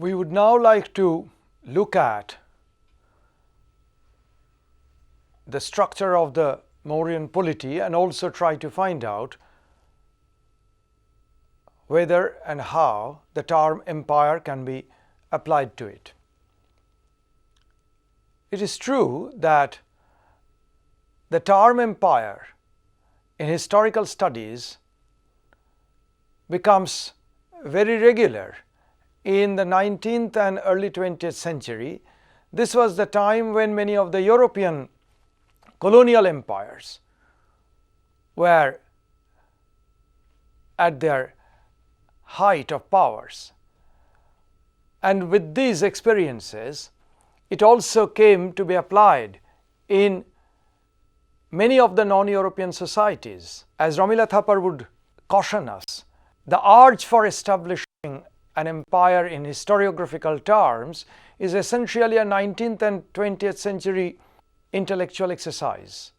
We would now like to look at the structure of the Mauryan polity and also try to find out whether and how the term empire can be applied to it. It is true that the term empire in historical studies becomes very regular in the 19th and early 20th century. This was the time when many of the European colonial empires were at their height of powers. And with these experiences, it also came to be applied in many of the non-European societies. As Ramila Thapar would caution us, the urge for establishing an empire in historiographical terms is essentially a 19th and 20th century intellectual exercise.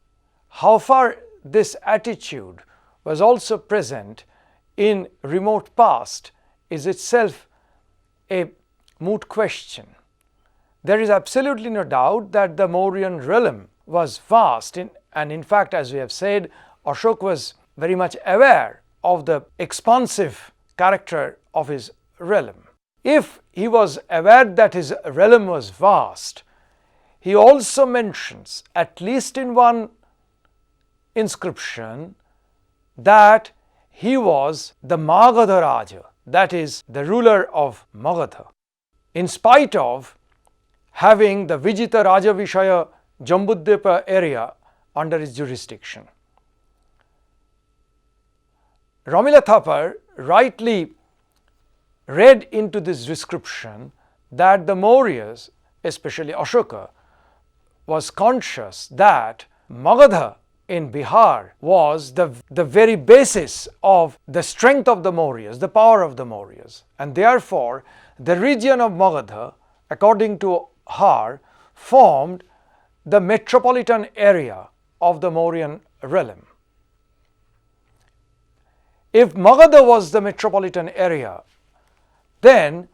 How far this attitude was also present in remote past is itself a moot question. There is absolutely no doubt that the Mauryan realm was vast, and in fact, as we have said, Ashoka was very much aware of the expansive character of his realm. If he was aware that his realm was vast, he also mentions, at least in one inscription, that he was the Magadha Raja, that is, the ruler of Magadha, in spite of having the Vijita Rajavishaya Jambudvipa area under his jurisdiction. Ramila Thapar rightly read into this description that the Mauryas, especially Ashoka, was conscious that Magadha in Bihar was the very basis of the strength of the Mauryas, the power of the Mauryas, and therefore the region of Magadha, according to her, formed the metropolitan area of the Mauryan realm. If Magadha was the metropolitan area, then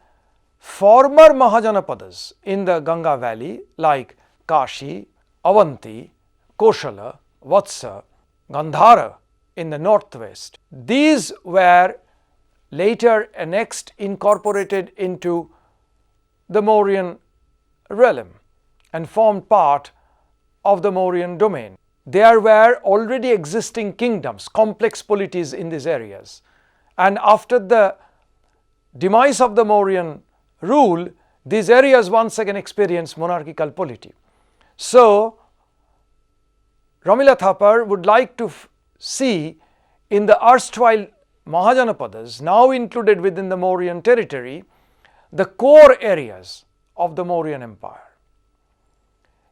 former Mahajanapadas in the Ganga valley like Kashi, Avanti, Koshala, Vatsa, Gandhara in the northwest, these were later annexed, incorporated into the Mauryan realm and formed part of the Mauryan domain. There were already existing kingdoms, complex polities in these areas, and after the demise of the Mauryan rule, these areas once again experienced monarchical polity. So, Ramila Thapar would like to see in the erstwhile Mahajanapadas, now included within the Mauryan territory, the core areas of the Mauryan empire.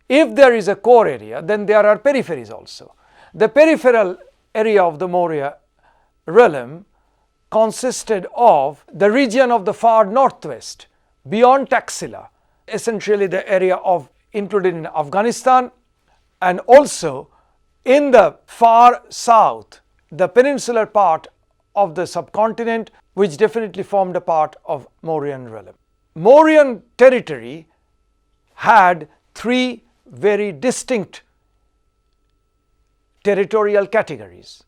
If there is a core area, then there are peripheries also. The peripheral area of the Maurya realm consisted of the region of the far northwest, beyond Taxila, essentially the area of included in Afghanistan, and also in the far south, the peninsular part of the subcontinent, which definitely formed a part of Mauryan realm. Mauryan territory had three very distinct territorial categories: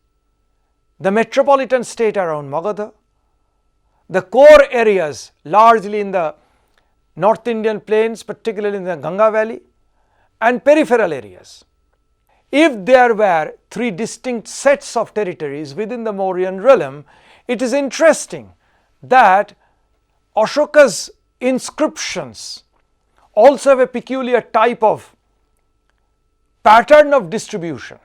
the metropolitan state around Magadha, the core areas largely in the North Indian plains, particularly in the Ganga valley, and peripheral areas. If there were three distinct sets of territories within the Mauryan realm, it is interesting that Ashoka's inscriptions also have a peculiar type of pattern of distribution.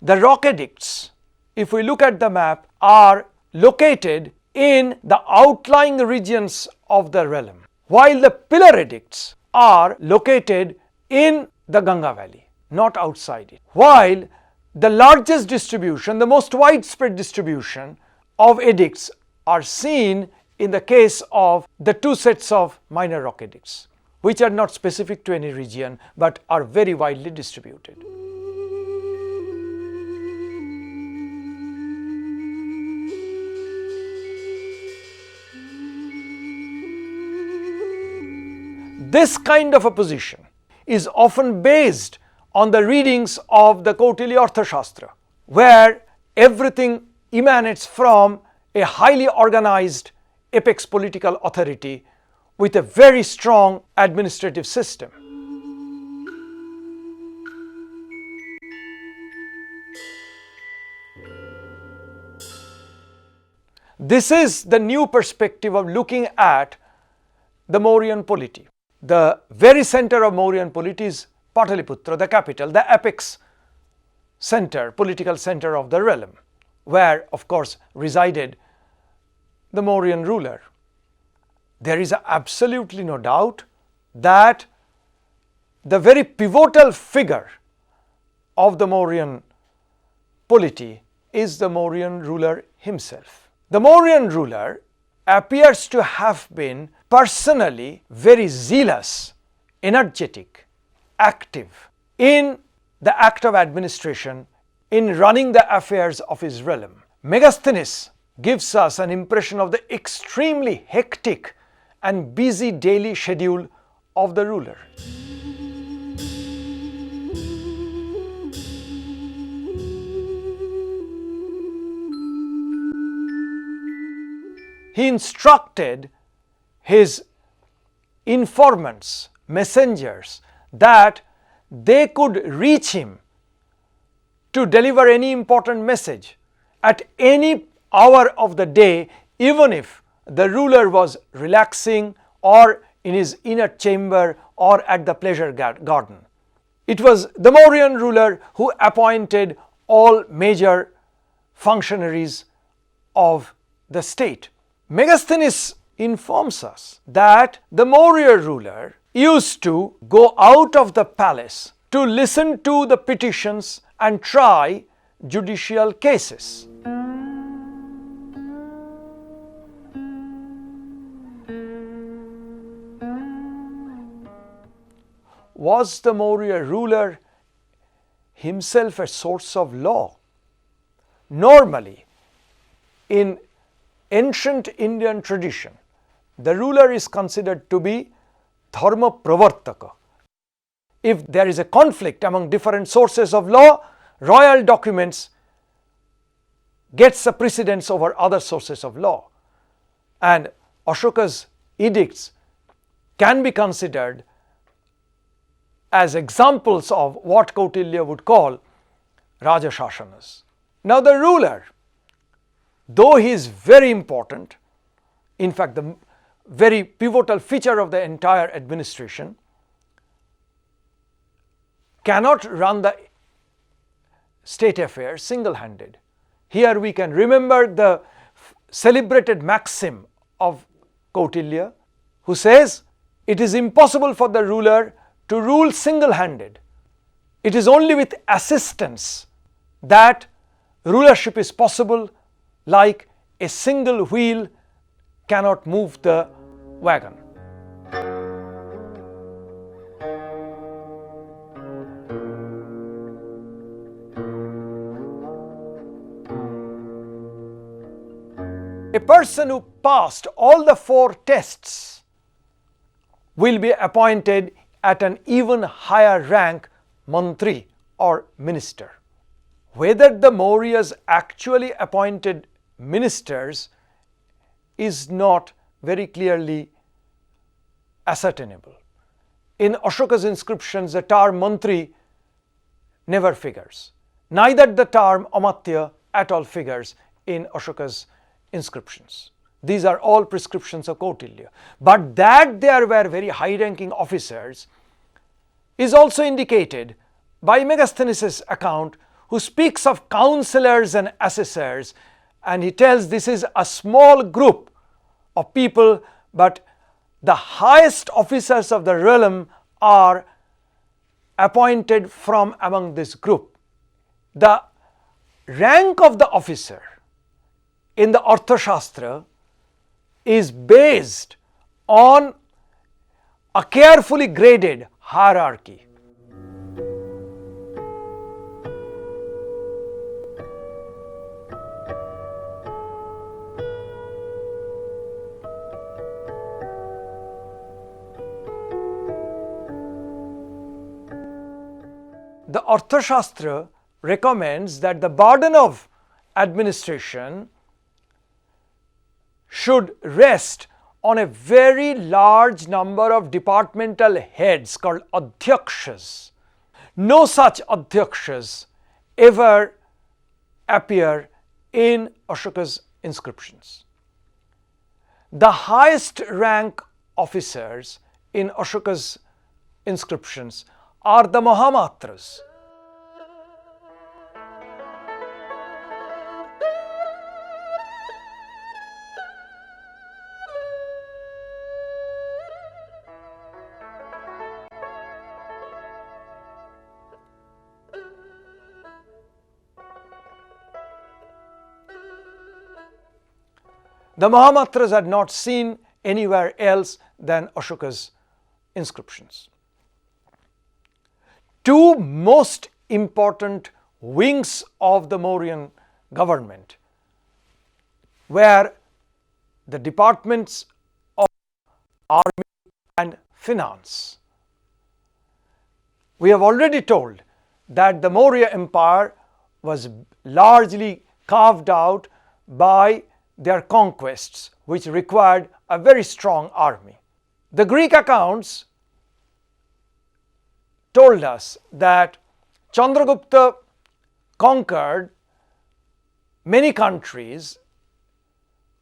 The rock edicts, if we look at the map, are located in the outlying regions of the realm, while the pillar edicts are located in the Ganga valley, not outside it. While the largest distribution, the most widespread distribution of edicts are seen in the case of the two sets of minor rock edicts, which are not specific to any region but are very widely distributed. This kind of a position is often based on the readings of the Kautilya Arthashastra, where everything emanates from a highly organized apex political authority with a very strong administrative system. This is the new perspective of looking at the Mauryan polity. The very center of Mauryan polity is Pataliputra, the capital, the apex center, political center of the realm, where of course resided the Mauryan ruler. There is absolutely no doubt that the very pivotal figure of the Mauryan polity is the Mauryan ruler himself. The Mauryan ruler appears to have been personally very zealous, energetic, active in the act of administration, in running the affairs of his realm. Megasthenes gives us an impression of the extremely hectic and busy daily schedule of the ruler. He instructed his informants, messengers, that they could reach him to deliver any important message at any hour of the day, even if the ruler was relaxing or in his inner chamber or at the pleasure garden. It was the Mauryan ruler who appointed all major functionaries of the state. Megasthenes informs us that the Maurya ruler used to go out of the palace to listen to the petitions and try judicial cases. Was the Maurya ruler himself a source of law? Normally, in ancient Indian tradition, the ruler is considered to be dharma pravartaka. If there is a conflict among different sources of law, royal documents gets a precedence over other sources of law. And Ashoka's edicts can be considered as examples of what Kautilya would call Raja Shasanas. Now the ruler, though he is very important, in fact the very pivotal feature of the entire administration, cannot run the state affairs single-handed. Here we can remember the celebrated maxim of Kautilya, who says, it is impossible for the ruler to rule single-handed. It is only with assistance that rulership is possible, like a single wheel cannot move the wagon. A person who passed all the 4 tests will be appointed at an even higher rank mantri or minister. Whether the Mauryas actually appointed ministers is not very clearly ascertainable. In Ashoka's inscriptions, the term mantri never figures. Neither the term amatya at all figures in Ashoka's inscriptions. These are all prescriptions of Kautilya. But that there were very high-ranking officers is also indicated by Megasthenes' account, who speaks of counselors and assessors, and he tells this is a small group of people, but the highest officers of the realm are appointed from among this group. The rank of the officer in the Arthashastra is based on a carefully graded hierarchy. the Arthashastra recommends that the burden of administration should rest on a very large number of departmental heads called adhyakshas. No such adhyakshas ever appear in Ashoka's inscriptions. The highest rank officers in Ashoka's inscriptions are the Mahamatras. The Mahamatras are not seen anywhere else than Ashoka's inscriptions. Two most important wings of the Mauryan government were the departments of army and finance. We have already told that the Maurya Empire was largely carved out by their conquests, which required a very strong army. The Greek accounts told us that Chandragupta conquered many countries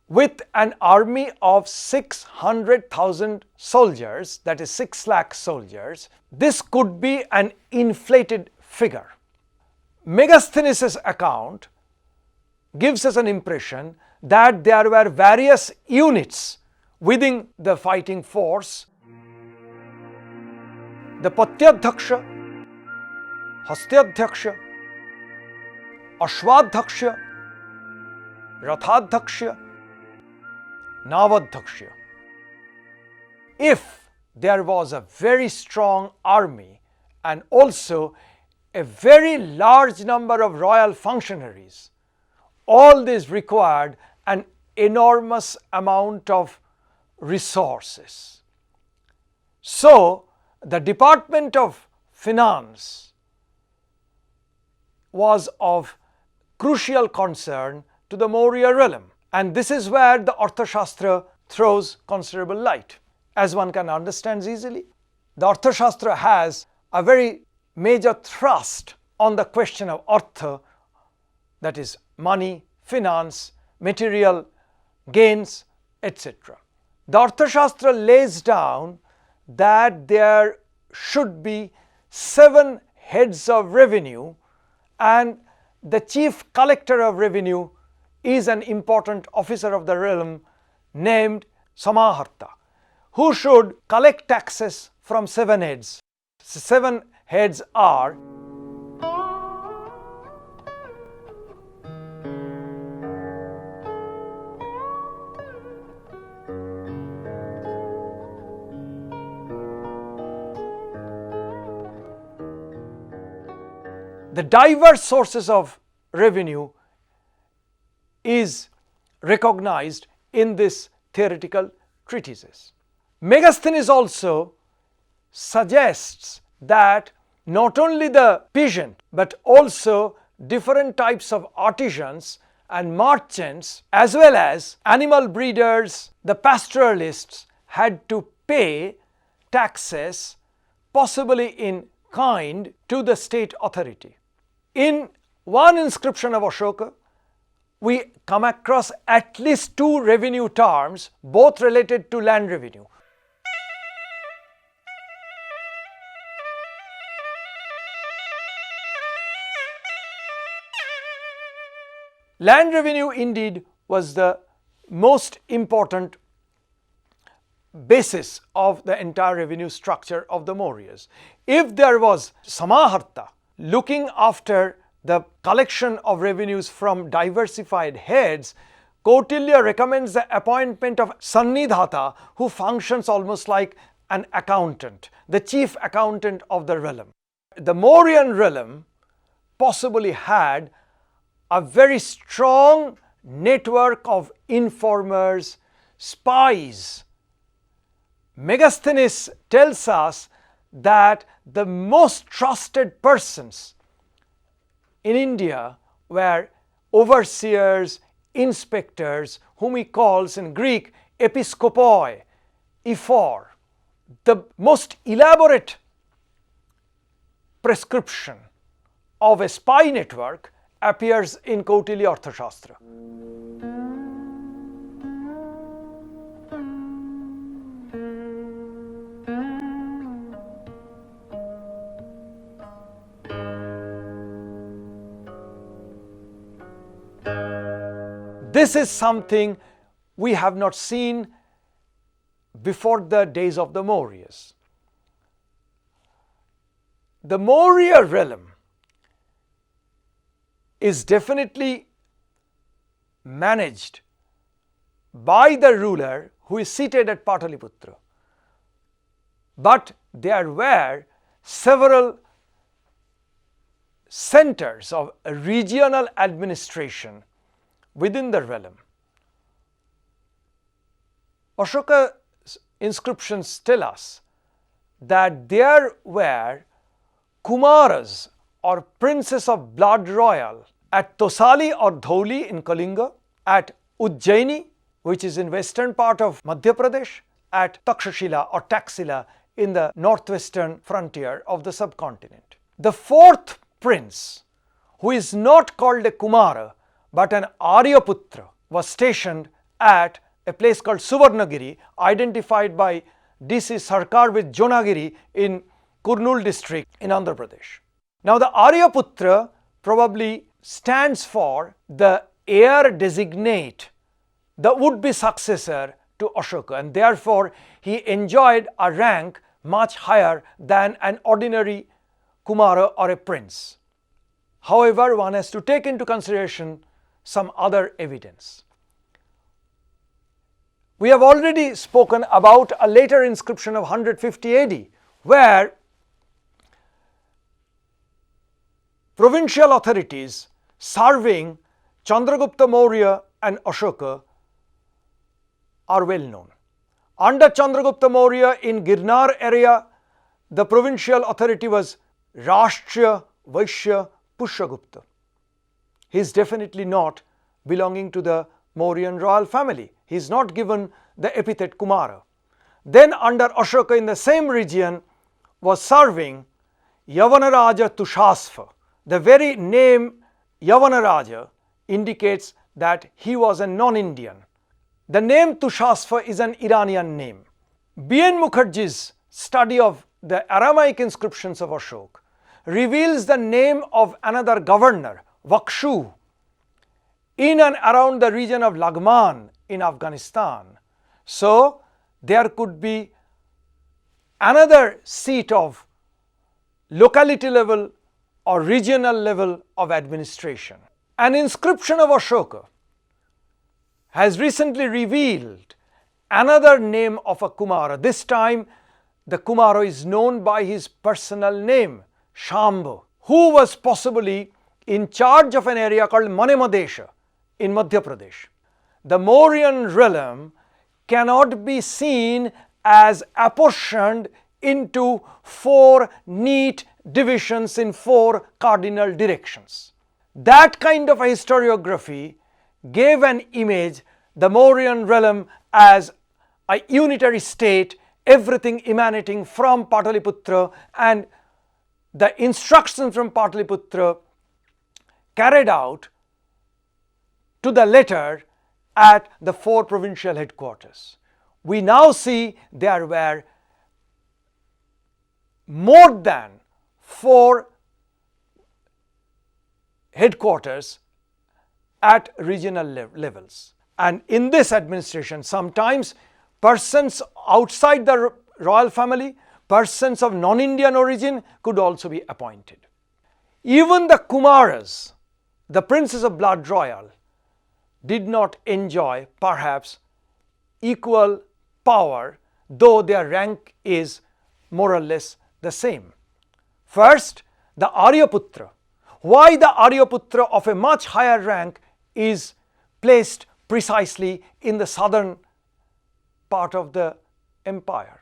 with an army of 600,000 soldiers, that is 6 lakh soldiers. This could be an inflated figure. Megasthenes' account gives us an impression that there were various units within the fighting force. The Patyadhaksha, Hastyadhaksha, Ashwadhaksha, Rathadhaksha, Navadhaksha. If there was a very strong army and also a very large number of royal functionaries, all this required an enormous amount of resources. So, the Department of Finance was of crucial concern to the Maurya realm, and this is where the Arthashastra throws considerable light, as one can understand easily. The Arthashastra has a very major thrust on the question of artha, that is money, finance, material gains, etc. The Arthashastra lays down that there should be 7 heads of revenue, and the chief collector of revenue is an important officer of the realm named Samaharta, who should collect taxes from 7 heads. 7 heads are the diverse sources of revenue is recognized in this theoretical treatises. Megasthenes also suggests that not only the peasant but also different types of artisans and merchants as well as animal breeders, the pastoralists, had to pay taxes, possibly in kind, to the state authority. In one inscription of Ashoka, we come across at least 2 revenue terms, both related to land revenue. Land revenue indeed was the most important basis of the entire revenue structure of the Mauryas. If there was Samaharta looking after the collection of revenues from diversified heads, Kautilya recommends the appointment of Sannidhata, who functions almost like an accountant, the chief accountant of the realm. The Mauryan realm possibly had a very strong network of informers, spies. Megasthenes tells us that the most trusted persons in India were overseers, inspectors, whom he calls in Greek episkopoi, ephor. The most elaborate prescription of a spy network appears in Kautilya Arthashastra. This is something we have not seen before the days of the Mauryas. The Maurya realm is definitely managed by the ruler who is seated at Pataliputra. But there were several centers of regional administration within the realm. Ashoka's inscriptions tell us that there were Kumaras or princes of blood royal at Tosali or Dhauli in Kalinga, at Ujjaini, which is in western part of Madhya Pradesh, at Takshashila or Taxila in the northwestern frontier of the subcontinent. The fourth prince, who is not called a Kumara but an Aryaputra, was stationed at a place called Suvarnagiri, identified by D.C. Sarkar with Jonagiri in Kurnool district in Andhra Pradesh. Now the Aryaputra probably stands for the heir designate, the would-be successor to Ashoka, and therefore he enjoyed a rank much higher than an ordinary Kumara or a prince. However, one has to take into consideration some other evidence. We have already spoken about a later inscription of 150 AD, where provincial authorities serving Chandragupta Maurya and Ashoka are well known. Under Chandragupta Maurya in Girnar area, the provincial authority was Rashtriya Vaishya Pushyagupta. He is definitely not belonging to the Mauryan royal family. He is not given the epithet Kumara. Then under Ashoka in the same region was serving Yavanaraja Tushasva. The very name Yavanaraja indicates that he was a non-Indian. The name Tushasva is an Iranian name. B.N. Mukherjee's study of the Aramaic inscriptions of Ashoka reveals the name of another governor, Vakshu, in and around the region of Lagman in Afghanistan. So there could be another seat of locality level or regional level of administration. An inscription of Ashoka has recently revealed another name of a Kumara. This time the Kumara is known by his personal name, Shambhu, who was possibly in charge of an area called Manemadesha in Madhya Pradesh. The Mauryan realm cannot be seen as apportioned into four neat divisions in four cardinal directions. That kind of a historiography gave an image, the Mauryan realm as a unitary state, everything emanating from Pataliputra, and the instructions from Pataliputra carried out to the letter at the four provincial headquarters. We now see there were more than four headquarters at regional levels. And in this administration, sometimes persons outside the royal family, persons of non-Indian origin could also be appointed. Even the Kumaras, the princes of blood royal, did not enjoy perhaps equal power, though their rank is more or less the same. First, the Aryaputra. Why the Aryaputra of a much higher rank is placed precisely in the southern part of the empire?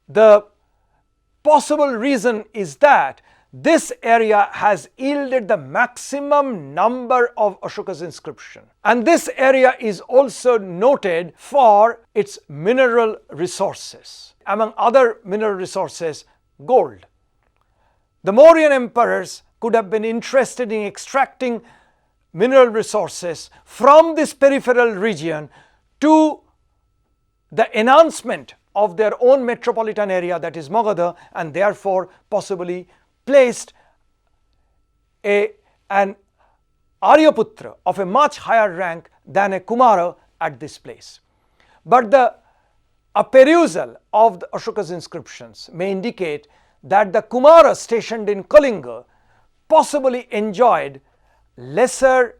The possible reason is that this area has yielded the maximum number of Ashoka's inscription, and this area is also noted for its mineral resources. Among other mineral resources, gold. The Mauryan emperors could have been interested in extracting mineral resources from this peripheral region to the enhancement of their own metropolitan area, that is Magadha, and therefore possibly placed an Aryaputra of a much higher rank than a Kumara at this place. But a perusal of the Ashoka's inscriptions may indicate that the Kumara stationed in Kalinga possibly enjoyed lesser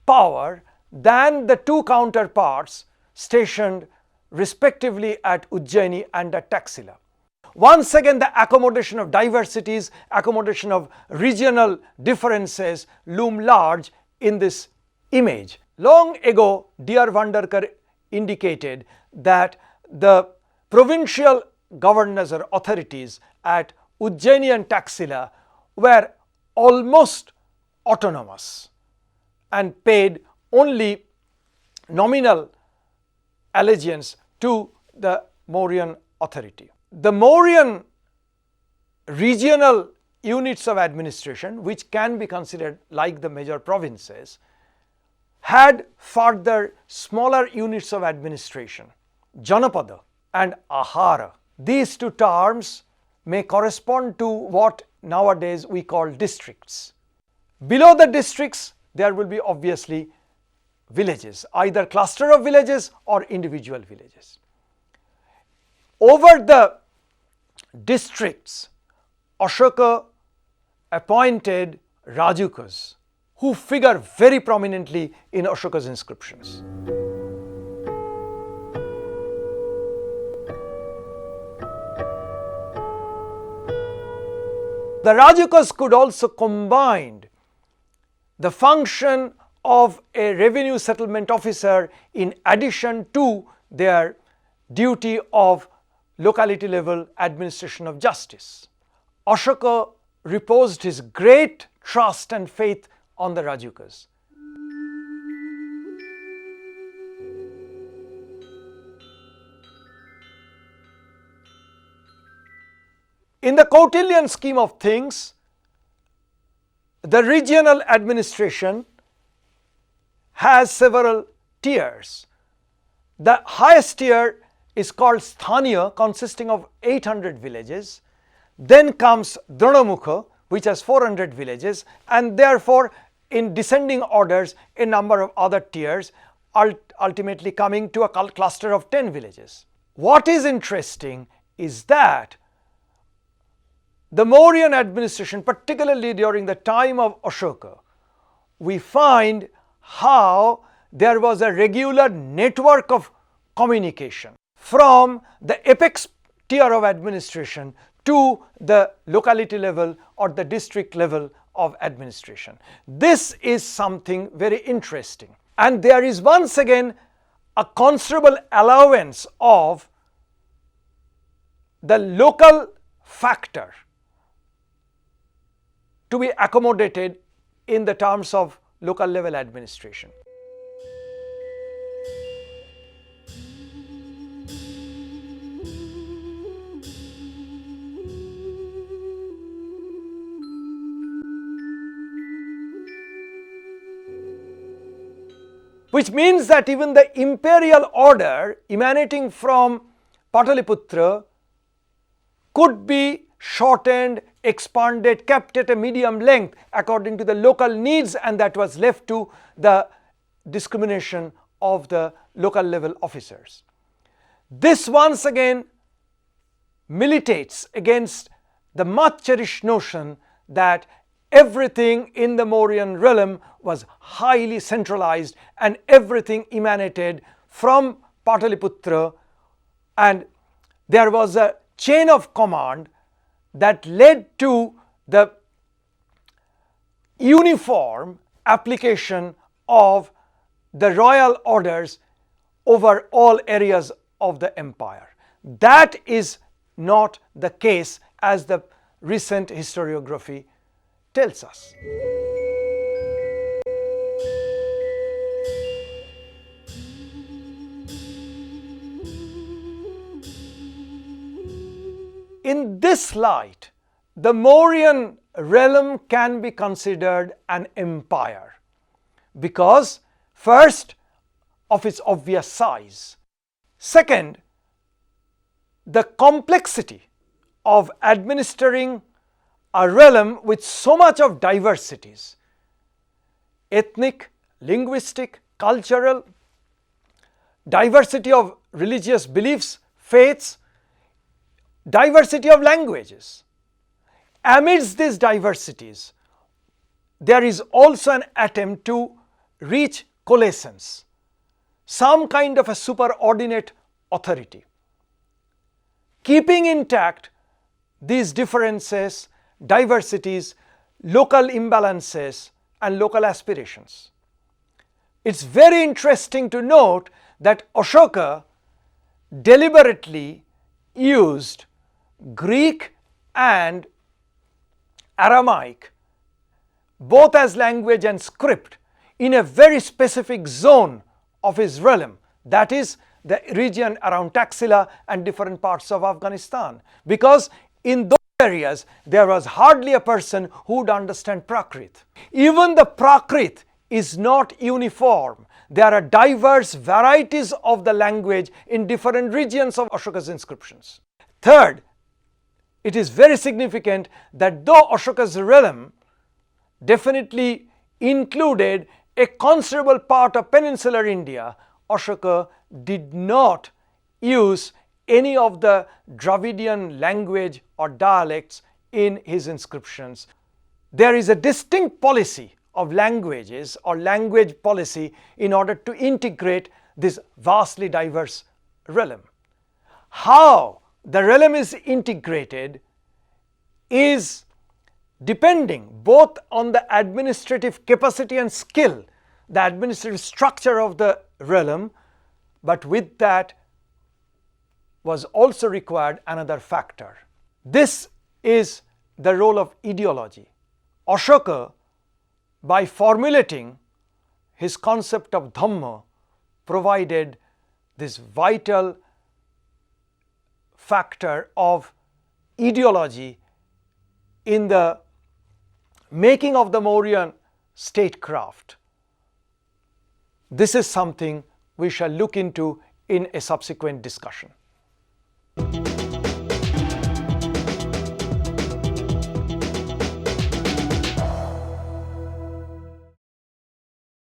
power than the two counterparts stationed respectively at Ujjaini and at Taxila. Once again, the accommodation of diversities, accommodation of regional differences loom large in this image. Long ago, D.R. Vandarkar indicated that the provincial governors or authorities at Ujjaini and Taxila were almost autonomous and paid only nominal allegiance to the Mauryan authority. The Mauryan regional units of administration, which can be considered like the major provinces, had further smaller units of administration, Janapada and Ahara. These two terms may correspond to what nowadays we call districts. Below the districts, there will be obviously villages, either cluster of villages or individual villages. Over the districts, Ashoka appointed Rajukas, who figure very prominently in Ashoka's inscriptions. The Rajukas could also combine the function of a revenue settlement officer in addition to their duty of locality level administration of justice. Ashoka reposed his great trust and faith on the Rajukas. In the Kautilian scheme of things, the regional administration has several tiers. The highest tier is called Sthaniya, consisting of 800 villages. Then comes Dranamukha, which has 400 villages, and therefore in descending orders a number of other tiers, ultimately coming to a cluster of 10 villages. What is interesting is that the Mauryan administration, particularly during the time of Ashoka, we find how there was a regular network of communication from the apex tier of administration to the locality level or the district level of administration. This is something very interesting, and there is once again a considerable allowance of the local factor to be accommodated in the terms of local level administration. Which means that even the imperial order emanating from Pataliputra could be shortened, expanded, kept at a medium length according to the local needs, and that was left to the discrimination of the local level officers. This once again militates against the much cherished notion that everything in the Mauryan realm was highly centralized and everything emanated from Pataliputra, and there was a chain of command that led to the uniform application of the royal orders over all areas of the empire. That is not the case as the recent historiography tells us. In this light, the Mauryan realm can be considered an empire because, first, of its obvious size. Second, the complexity of administering a realm with so much of diversities, ethnic, linguistic, cultural, diversity of religious beliefs, faiths, diversity of languages. Amidst these diversities, there is also an attempt to reach coalescence, some kind of a superordinate authority, keeping intact these differences, diversities, local imbalances and local aspirations. It's very interesting to note that Ashoka deliberately used Greek and Aramaic both as language and script in a very specific zone of his realm, that is the region around Taxila and different parts of Afghanistan, because in those areas there was hardly a person who would understand Prakrit. Even the Prakrit is not uniform. There are diverse varieties of the language in different regions of Ashoka's inscriptions. Third, it is very significant that though Ashoka's realm definitely included a considerable part of peninsular India, Ashoka did not use any of the Dravidian language or dialects in his inscriptions. There is a distinct policy of languages or language policy in order to integrate this vastly diverse realm. How the realm is integrated is depending both on the administrative capacity and skill, the administrative structure of the realm, but with that was also required another factor. This is the role of ideology. Ashoka, by formulating his concept of Dhamma, provided this vital factor of ideology in the making of the Mauryan statecraft. This is something we shall look into in a subsequent discussion.